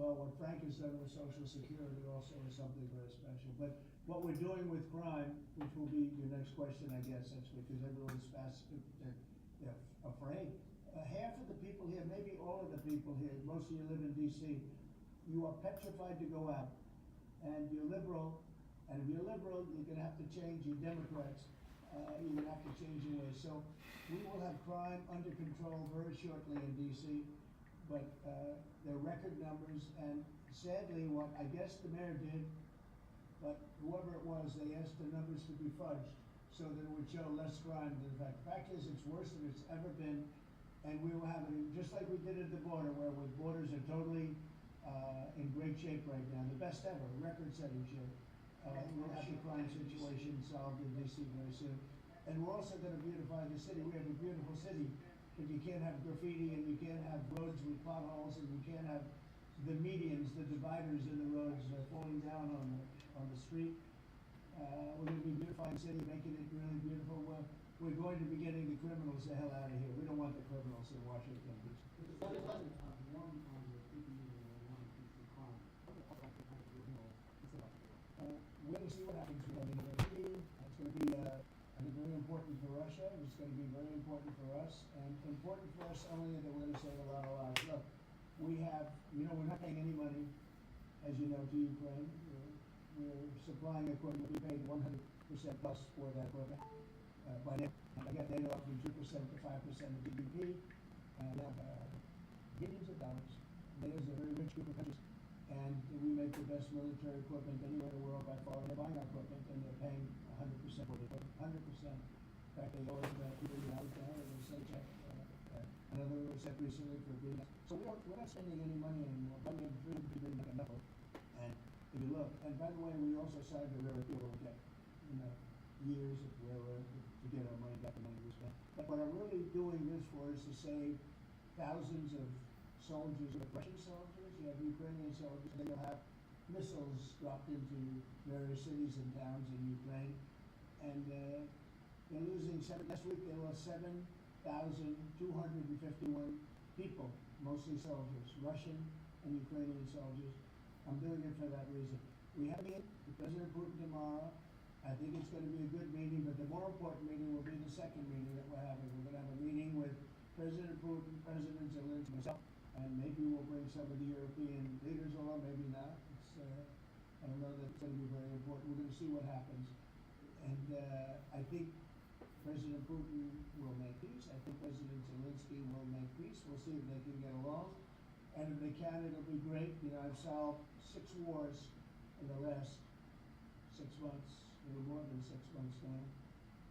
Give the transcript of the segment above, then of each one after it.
Well, what Frank has done with Social Security also is something very special. But what we're doing with crime, which will be your next question, I guess, actually, because everyone's they're afraid. Half of the people here, maybe all of the people here, most of you live in D.C., you are petrified to go out. And you're liberal, and if you're liberal, you're going to have to change. You're Democrats, you're going to have to change your ways. So we will have crime under control very shortly in D.C., but they're record numbers, and sadly, what I guess the mayor did, but whoever it was, they asked the numbers to be fudged so that it would show less crime than the fact. The fact is, it's worse than it's ever been, and we will have it, just like we did at the border, where the borders are totally in great shape right now, the best ever, record-setting shape. We'll have the crime situation solved in D.C. very soon. And we're also going to beautify the city. We have a beautiful city, but you can't have graffiti, and you can't have roads with potholes, and you can't have the medians, the dividers in the roads falling down on the street. We're going to be beautifying the city, making it really beautiful. We're going to be getting the criminals the hell out of here. We don't want the criminals in Washington. We're going to see what happens with the meeting. It's going to be, I think, very important for Russia. It's going to be very important for us, and important for us only that we're going to save a lot of lives. Look, we have, we're not paying any money, as you know, to Ukraine. We're supplying equipment. We paid 100% plus for that equipment. By now, again, they go up from 2% to 5% of GDP. They have billions of dollars. There's a very rich group of countries. And we make the best military equipment anywhere in the world by far. They're buying our equipment, and they're paying 100% for the equipment. 100%. In fact, they owe us about $2 billion now, and they sent check. Another was sent recently for being. So we're not spending any money anymore. But we have really make enough. And if you look, and by the way, we also signed a rare deal with debt. Years of railroad to get our money back, the money we spent. But what I'm really doing this for is to save thousands of soldiers, Russian soldiers, you have Ukrainian soldiers, and they'll have missiles dropped into various cities and towns in Ukraine. And they're losing last week they lost 7,251 people, mostly soldiers, Russian and Ukrainian soldiers. I'm doing it for that reason. We have a meeting with President Putin tomorrow. I think it's going to be a good meeting, but the more important meeting will be the second meeting that we're having. We're going to have a meeting with President Putin, President Zelensky, myself, and maybe we'll bring some of the European leaders along, maybe not. I don't know that it's going to be very important. We're going to see what happens. And I think President Putin will make peace. I think President Zelensky will make peace. We'll see if they can get along. And if they can, it'll be great. I've solved 6 wars in the last 6 months. A little more than 6 months now.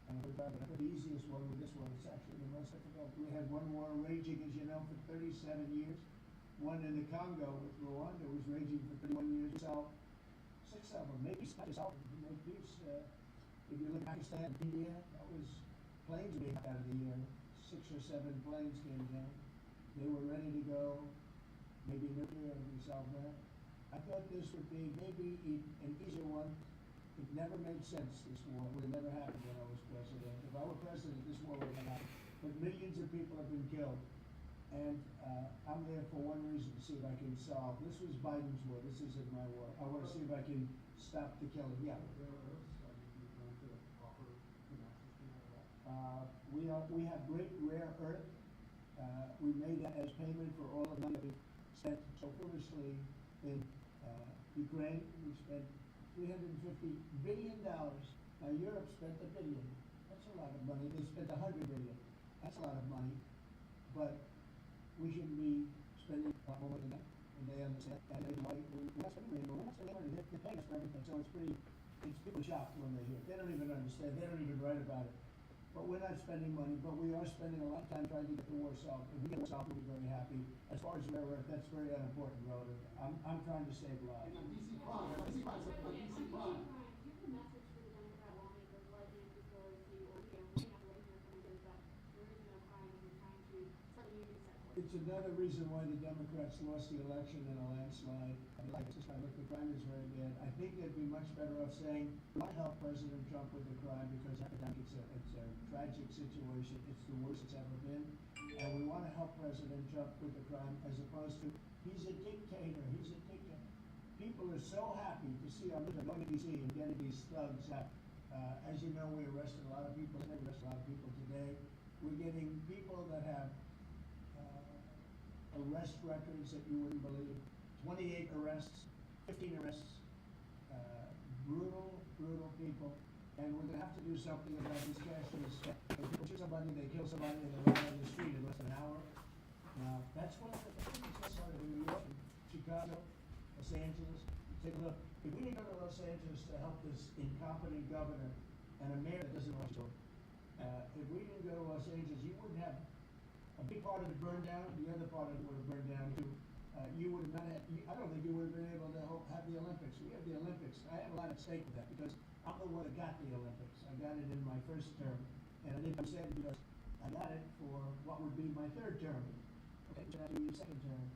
And we're talking about the easiest one with this one. It's actually the most difficult. We had one war raging, as you know, for 37 years. One in the Congo with Rwanda was raging for 31 years. So 6 of them. Maybe not just all of them. Make peace. If you look at Pakistan and India, that was planes being out of the air. 6 or 7 planes came down. They were ready to go. Maybe nuclear, and we solved that. I thought this would be maybe an easier one. It never made sense, this war. It would have never happened when I was president. If I were president, this war would have happened. But millions of people have been killed. And I'm there for one reason, to see if I can solve. This was Biden's war. This isn't my war. I want to see if I can stop the killing. Yeah. We have great rare earth. We made that as payment for all of the money we spent so foolishly in Ukraine. We spent $350 billion. Now Europe spent $1 billion. That's a lot of money. They spent $100 billion. That's a lot of money. But we shouldn't be spending a lot more than that. And they understand. And we're not spending money. We're not spending money. They're paying us for everything. So it's people shocked when they hear it. They don't even understand. They don't even write about it. But we're not spending money. But we are spending a lot of time trying to get the war solved. If we get the war solved, we'll be very happy. As far as rare earth, that's very unimportant relative. I'm trying to save lives. DC Prime. DC Prime. DC Prime. It's another reason why the Democrats lost the election in a landslide. The crime is very bad. I think they'd be much better off saying, we want to help President Trump with the crime because I think it's a tragic situation. It's the worst it's ever been. And we want to help President Trump with the crime as opposed to, he's a dictator. He's a people are so happy to see our mission going to DC and getting these thugs out. As you know, we arrested a lot of people. We arrested a lot of people today. We're getting people that have arrest records that you wouldn't believe. 28 arrests, 15 arrests, brutal people. And we're going to have to do something about these cashless. People shoot somebody, they kill somebody, and they run out of the street in less than an hour. Now, that's one of the things that started in New York, Chicago, Los Angeles. Take a look. If we didn't go to Los Angeles to help this incompetent governor and a mayor that doesn't know what he's doing, if we didn't go to Los Angeles, you wouldn't have a big part of it burned down. The other part of it would have burned down too. You would have not had. I don't think you would have been able to have the Olympics. We have the Olympics. I have a lot at stake with that because I'm the one that got the Olympics. I got it in my first term, and I didn't understand it because I got it for what would be my third term. Okay, so that'd be your second term.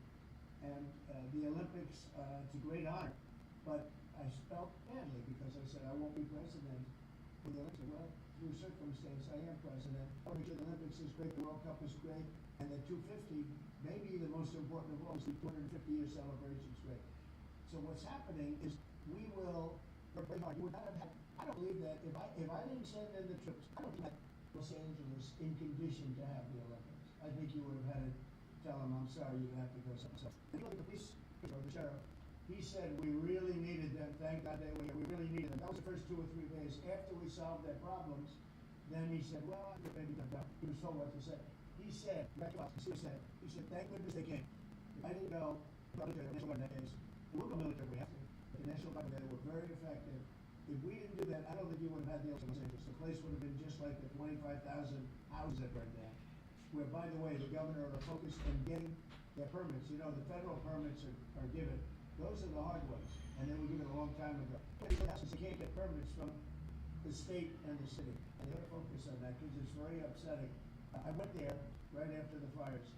And the Olympics, it's a great honor, but I felt badly because I said I won't be president for the Olympics. Well, through circumstance, I am president. I want to make sure the Olympics is great, the World Cup is great, and the 250, maybe the most important of all, is the 250-year celebration is great. So what's happening is we will work very hard. You would not have had, I don't believe that if I didn't send in the troops, I don't think that Los Angeles in condition to have the Olympics. I think you would have had to tell them, I'm sorry, you're going to have to go someplace else. If you look at the police, or the sheriff, he said we really needed them. Thank God they were here. We really needed them. That was the first 2 or 3 days after we solved their problems. Then he said, well, I'm maybe not done. He was told what to say. He said, he said, thank goodness they came. If I didn't go, probably the National Guard in that case, the local military we have to, but the National Guard there were very effective. If we didn't do that, I don't think you would have had the Los Angeles. The place would have been just like the 25,000 houses that burned down. Where, by the way, the governor are focused on getting their permits. You know, the federal permits are given. Those are the hard ones, and they were given a long time ago. They can't get permits from the state and the city, and they have to focus on that because it's very upsetting. I went there right after the fires.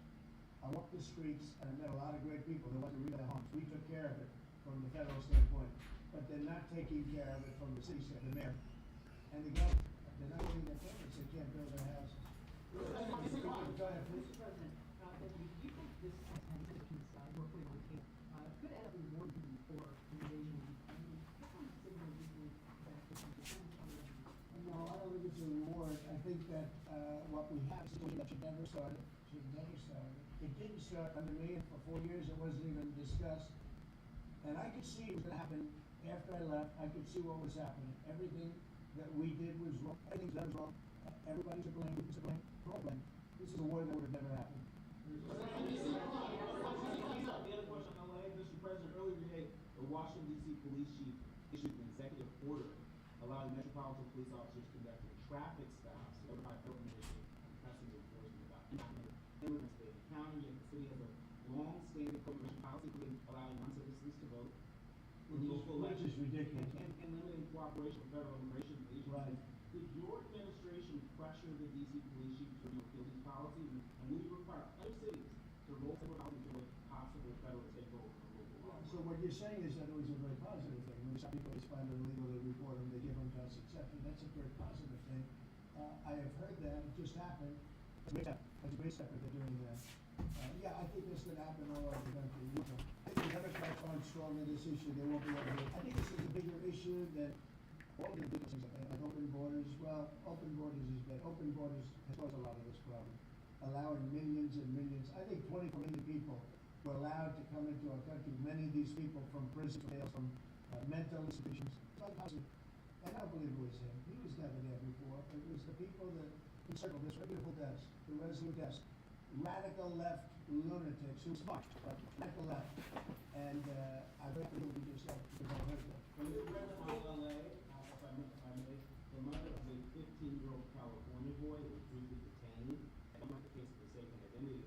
I walked the streets, and I met a lot of great people that wanted to rebuild their homes. We took care of it from the federal standpoint, but they're not taking care of it from the city standpoint, the mayor and the governor. They're not getting their permits. They can't build their houses. Go ahead, please. Mr. President, do you think this piece, roughly on tape, could add up in more than for invasion? I mean, how come signal usually back to No, I don't think it's a reward. I think that what we have is a situation that should never started. It didn't start under me, and for 4 years it wasn't even discussed. And I could see what was going to happen after I left. I could see what was happening. Everything that we did was wrong. Everything that was wrong. Everybody to blame. Who's to blame? Problem. This is a war that would have never happened. The other question on LA, Mr. President, earlier today, the Washington, D.C. police chief issued an executive order allowing metropolitan police officers to conduct traffic stops to verify federal immigration and customs enforcement about immigrants in the county, and the city has a long-standing immigration policy, including allowing non-citizens to vote in local Which is elections ridiculous. and limiting cooperation with federal immigration agencies. Right. Did your administration pressure the D.C. police chief to repeal these policies, and will you require other cities to roll forward policies to avoid possible federal takeover of local law? So what you're saying is that it was a very positive thing. When some people find it illegal, they report them, they give them to us, etc. That's a very positive thing. I have heard that. It just happened. It's a great step that they're doing that. Yeah, I think this could happen all over the country. I think the Democrats aren't strong in this issue. They won't be able to. I think this is a bigger issue than all the big things like open borders. Well, open borders is bad. Open borders has caused a lot of this problem. Allowing millions and millions. I think 24 million people were allowed to come into our country. Many of these people from prison jails, from mental institutions. It's impossible. And I don't believe it was him. He was never there before. It was the people that encircled this beautiful desk, the resolute desk, radical left lunatics who marched, radical left. And I think it will be just like because I heard that. When you read about LA, if I may, the mother of a 15-year-old California boy that was briefly detained, and not the case of mistaken identity.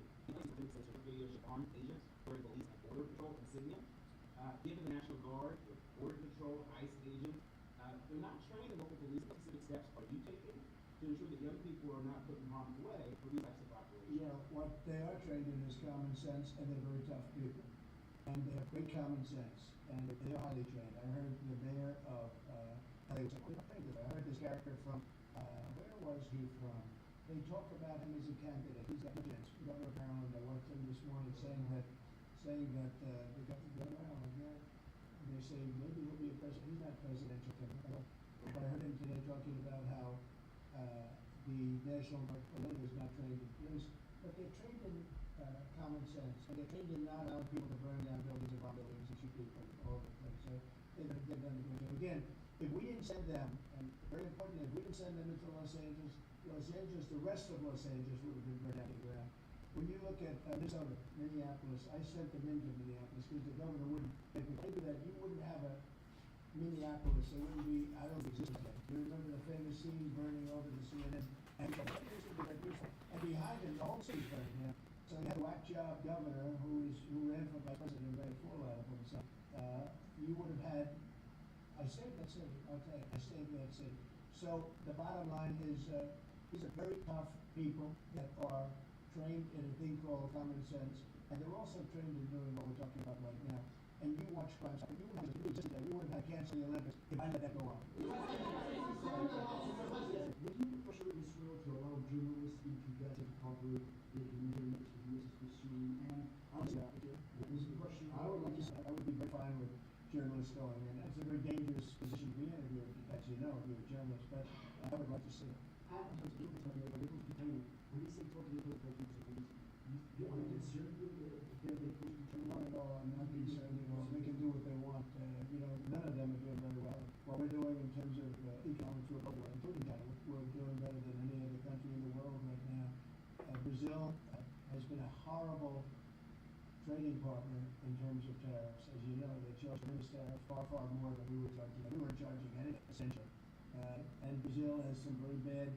These videos of armed agents, Border Police and Border Patrol insignia. Given the National Guard, the Border Patrol, ICE agents, they're not training local police. What specific steps are you taking to ensure that young people are not put in harm's way for these types of operations? Yeah, what they are trained in is common sense, and they're very tough people. And they have great common sense, and they're highly trained. I heard the mayor of LA was like, I heard this character from, where was he from? They talk about him as a candidate. He's got no chance. Governor of Maryland, I watched him this morning saying that the governor of Maryland, they're they're talking about how, the National Guard is not trained in police, but they're trained in, common sense, and they're trained in not allowing people to burn down buildings and bomb buildings and shoot people all over the place, so they've done a good job. Again, if we didn't send them, and very important, if we didn't send them into Los Angeles, the rest of Los Angeles would have been burned out to the ground. When you look at, Minnesota, Minneapolis, I sent them into Minneapolis, because the governor wouldn't, if we do that, you wouldn't have a Minneapolis, there wouldn't be, I don't exist yet. You remember the famous scene burning over the CNN? And behind it, the whole city's burning, yeah. So you have a whack job governor who ran for vice president and made a fool out of himself. You would have had, I saved that city, I'll tell you, I saved that city. So the bottom line is, these are very tough people that are trained in a thing called common sense, and they're also trained in doing what we're talking about right now. And you watch crimes happen, you wouldn't have existed there, we wouldn't have canceled the Olympics if I let that go on. Would you pressure this world to allow journalists to get to cover the community that the US is pursuing? And honestly, this is a question I would like to say, I would be very fine with journalists going, and it's a very dangerous position to be in if you're, as you know, if you're a journalist, but I would like to see it. when you say totally political things, you are concerned with Not at all, I'm not concerned at all, they can do what they want, none of them are doing very well. What we're doing in terms of, economics, including China, we're doing better than any other country in the world right now. Brazil has been a horrible trading partner in terms of tariffs. As you know, they charge tremendous tariffs, far more than we were charging. We weren't charging anything, essentially. And Brazil has some very bad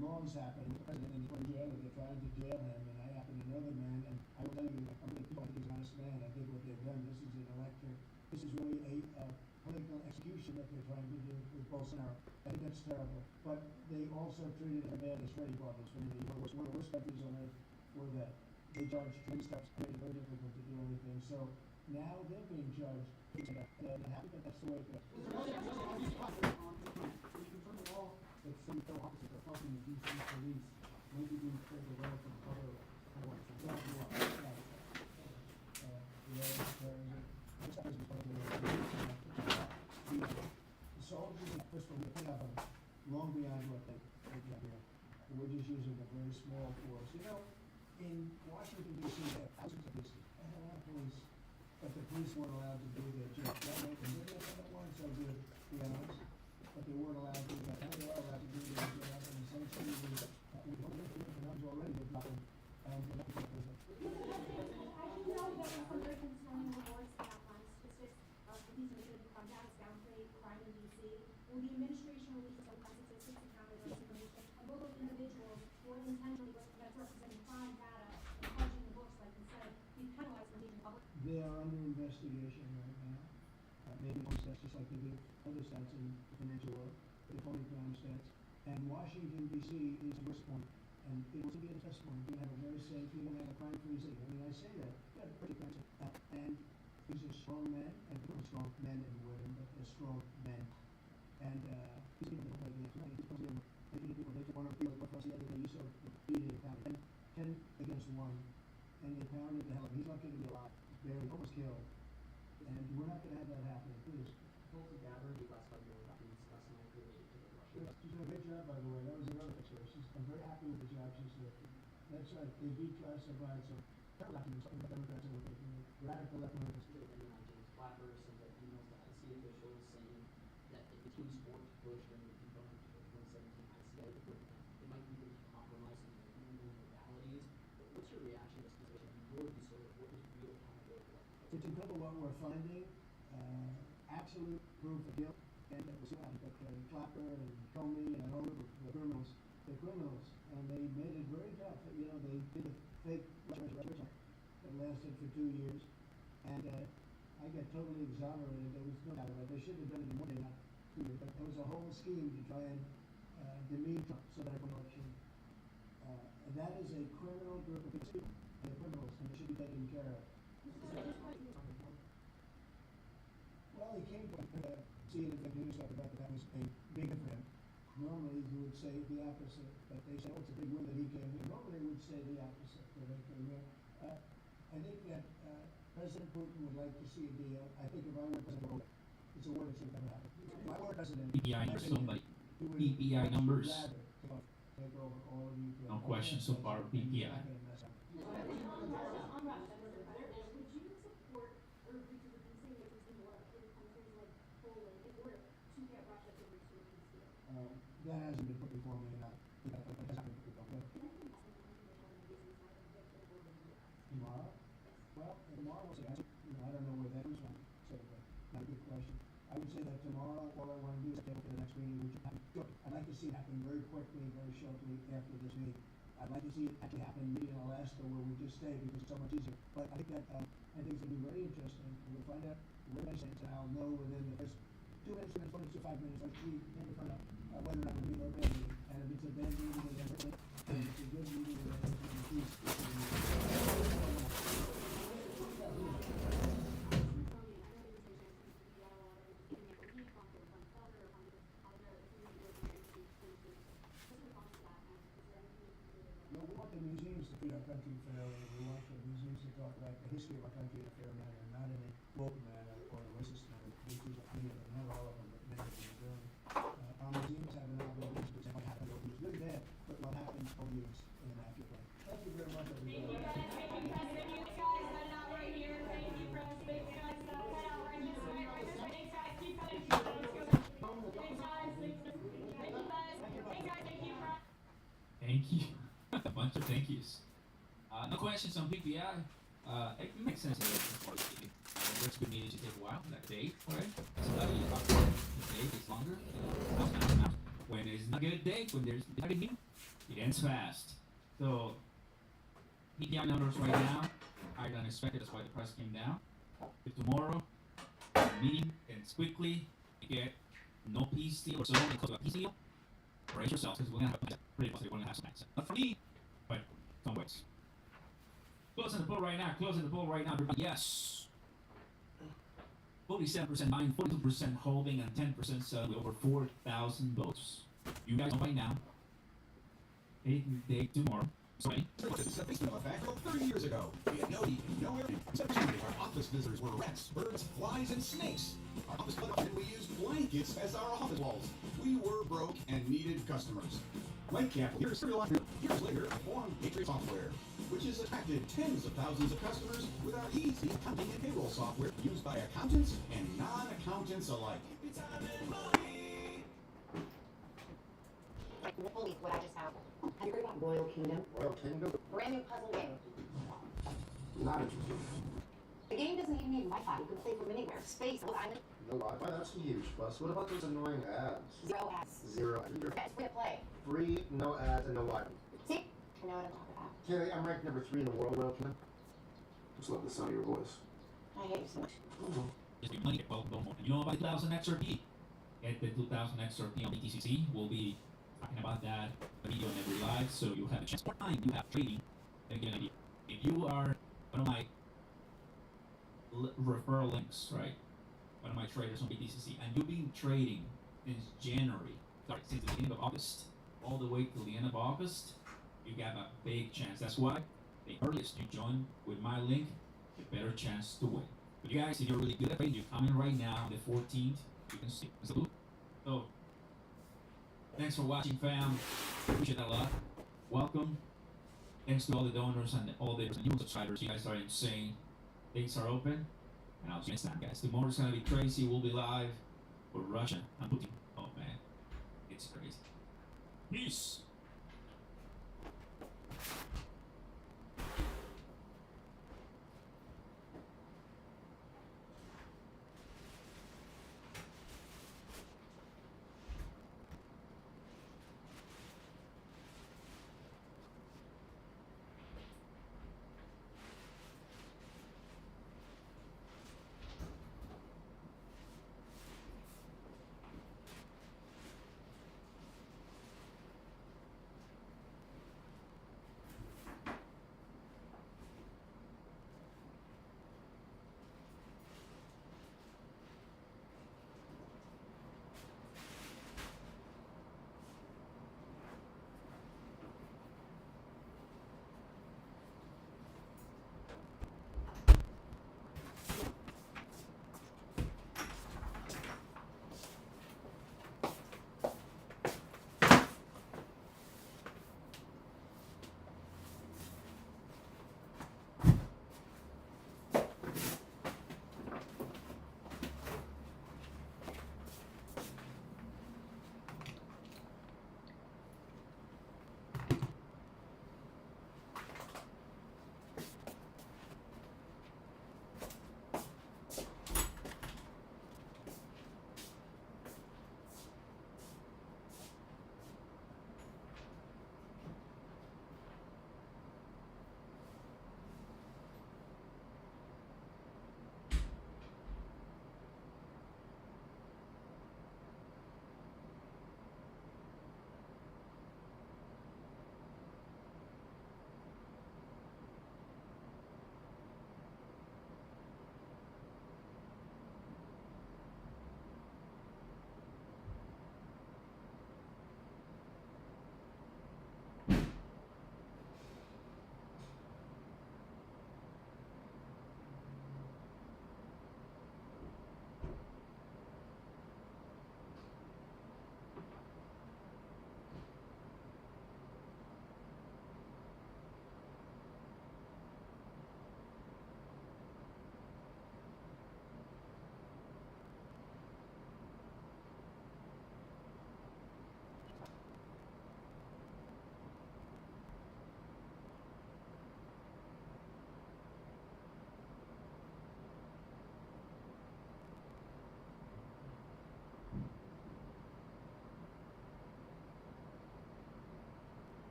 laws happening. The president is in jail, they're trying to jail him, and I happen to know the man, and I will tell you, I think he's an honest man. I think what they've done, this is an elector, this is really a political execution that they're trying to do with Bolsonaro. I think that's terrible. But they also treated him bad as trading partners for many years. One of the worst countries on earth for that. They charge trade stuff, made it very difficult to do anything. So now they're being judged. And I happy that that's the way it goes. that some fellow officers are helping the DC police maybe being pulled away from other the soldiers in Crystal, we have them long beyond what they got here. We're just using a very small force. In Washington, D.C., they have thousands of police. They have a lot of police, but the police weren't allowed to do their job. That weren't so good, to be honest, but they weren't allowed to do that. Now they are allowed to do their job, and essentially, we don't have the numbers already, but nothing. And I do know that there are some very concerning reports that outline statistics of police initiative contacts, downplay crime in DC. Will the administration release its own statistics accounting of information of both those individuals who are intentionally representing crime data and pledging the books, like you said, be penalized for being public? they are under investigation right now. Maybe one stats just like they do other stats in the financial world, the phony crime stats. And Washington, D.C. is the worst point. And it will be a testimony. You're going to have a very safe, you're going to have a crime-free city. I mean, I say that. Yeah, pretty crime city. And these are strong men, and people are strong men and women, but they're strong men. And these people don't play games. Right? These people, they just want to feel like the other day you saw beating a pound. 10 against 1. And they pounded the hell. He's not going to be alive. He's barely almost killed. And we're not going to have that happen, please. Tulsi Gabbard, the last 5 years, discussing my relationship with Russia. She's doing a great job, by the way. That was another picture. I'm very happy with the job she's doing. That's right. They declassified some documents, something that Democrats are looking at. Radical left wingers. James Clapper sent out emails to IC officials saying that if the team sport pushed and the component of the 2017 ICA report, it might be compromising the human modalities. But what's your reaction to this position? What would be sort of what is real accountability like? It's incredible what we're finding. Absolute proof of guilt. And we'll see what happens. But Clapper and Comey and all of the criminals, they're criminals. And they made it very tough. They did a fake return that lasted for 2 years. And I got totally exonerated. There was no doubt about it. They should have done it in 1 day, not 2 years. But there was a whole scheme to try and demean Trump so that I could election. And that is a criminal group of people. They're criminals, and they should be taken care of. Well, he came to see it in the news about that was a big event. Normally, he would say the opposite, but they say, oh, it's a big win that he came here. Normally, would say the opposite, that they came here. I think that President Putin would like to see a deal. I think if I were President Putin, it's a war that's going to happen. If I were President, Yeah, you're somebody. he would PPI numbers. rather take over all of Ukraine. No question so far, And he's PPI. not gonna mess up. On Russia, would you support or agree to the peace which is in Europe, in countries like Poland, in order to get Russia to restore peace deal? That hasn't been put before me, and it has not been put before me. Tomorrow? Well, tomorrow, we'll see. I don't know where that comes from, so, but, not a good question. I would say that tomorrow, all I wanna do is get to the next meeting, which happens, I'd like to see it happen very quickly, very shortly after this meeting. I'd like to see it actually happen maybe in Alaska where we just stay, because it's so much easier. But I think that, I think it's gonna be very interesting, we'll find out where they stand, and I'll know within the first 2 minutes, 3 minutes, 5 minutes, like we can find out, whether or not we're a bad meeting. And if it's a bad meeting, then everything, and it's a good meeting, then everything is peace. No, we want the museums to treat our country fairly. We want the museums to talk about the history of our country in a fair manner, not in a woke manner or a racist manner. Which is, many of them, not all of them, but many of them are doing. Our museums have an obligation to say what happened over years, good and bad, but what happened over years in an accurate way. Thank you very much, everybody. Thank you. A bunch of thank yous. No questions on PPI. It makes sense that it's good meeting to take a while, like a day, right? Study about the day is longer. When it's not a good day, when there's a good meeting, it ends fast. So PPI numbers right now higher than expected. That's why the price came down. If tomorrow the meeting ends quickly, you get no peace deal or so, because of a peace deal, brace yourselves because we're gonna have pretty possibly we're gonna have some accent. Not for me, but some ways. Closing the poll right now. Closing the poll right now. Everybody, yes. 47% buying, 42% holding, and 10% selling with over 4,000 votes. You guys know by now. 8th day tomorrow. Sorry. This is a basement of a fact from 30 years ago. We had no heat, no air. Our office visitors were rats, birds, flies, and snakes. Our office and we used blankets as our office walls. We were broke and needed customers. Like Capital, years later, formed Patriot Software, which has attracted tens of thousands of customers with our easy accounting and payroll software used by accountants and non-accountants alike. Can't believe what I just found. Have you heard about Royal Kingdom? Royal Kingdom? Brand new puzzle game. Not interested. The game doesn't even need Wi-Fi. You can play from anywhere. Space, little island. No Wi-Fi? That's a huge plus. What about those annoying ads? Zero ads. Zero ads. It's free to play. Free, no ads, and no Wi-Fi. See? I know what I'm talking about. Kaylee, I'm ranked number 3 in the world, Royal Kingdom. Just love the sound of your voice. I hate you so much. Just be money, well, don't more. You know about 2000 XRP? Get the 2000 XRP on BTCC. We'll be talking about that video in every live, so you have a chance. What time you have trading? Again, if you are one of my referral links, right? One of my traders on BTCC, and you've been trading since since the beginning of August, all the way till the end of August, you got a big chance. That's why the earliest you join with my link, the better chance to win. But you guys, if you're really good at trading, you're coming right now, the 14th, you can see. So, thanks for watching, fam. Appreciate that a lot. Welcome. Thanks to all the donors and all the new subscribers. You guys are insane. Things are open. And I'll see you next time, guys. Tomorrow's gonna be crazy. We'll be live for Russia and Putin. Oh, man. It's crazy. Peace.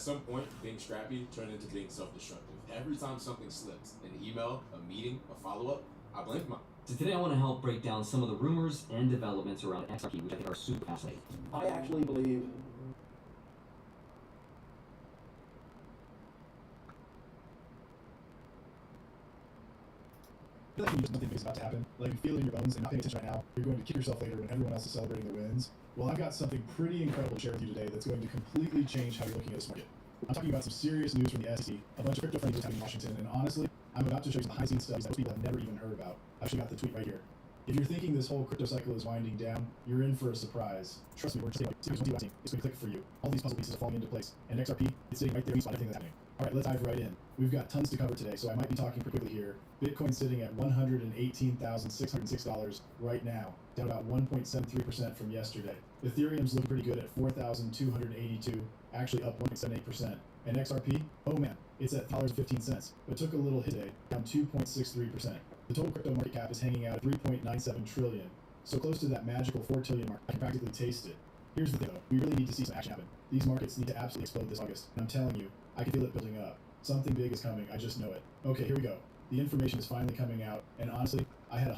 At some point, being scrappy turned into being self-destructive. Every time something slips, an email, a meeting, a follow-up, I blamed my. So today I want to help break down some of the rumors and developments around XRP, which I think are super fascinating. I actually believe I feel like when you just nothing big is about to happen, like you feel it in your bones and not paying attention right now, you're going to kick yourself later when everyone else is celebrating their wins. Well, I've got something pretty incredible to share with you today that's going to completely change how you're looking at this market. I'm talking about some serious news from the SEC, a bunch of crypto friendly in Washington, and honestly, I'm about to show you some behind-the-scenes studies that most people have never even heard about. I've actually got the tweet right here. If you're thinking this whole crypto cycle is winding down, you're in for a surprise. Trust me, we're just it's going to click for you. All these puzzle pieces are falling into place, and XRP is sitting right there on everything that's happening. All right, let's dive right in. We've got tons to cover today, so I might be talking pretty quickly here. Bitcoin's sitting at $118,606 right now, down about 1.73% from yesterday. Ethereum's looking pretty good at 4,282, actually up 1.78%. And XRP, oh man, it's at $3.15, but took a little hit today, down 2.63%. The total crypto market cap is hanging out at 3.97 trillion, so close to that magical 4 trillion mark. I can practically taste it. Here's the thing though, we really need to see some action happen. These markets need to absolutely explode this August, and I'm telling you, I can feel it building up. Something big is coming, I just know it. Okay, here we go. The information is finally coming out, and honestly, I had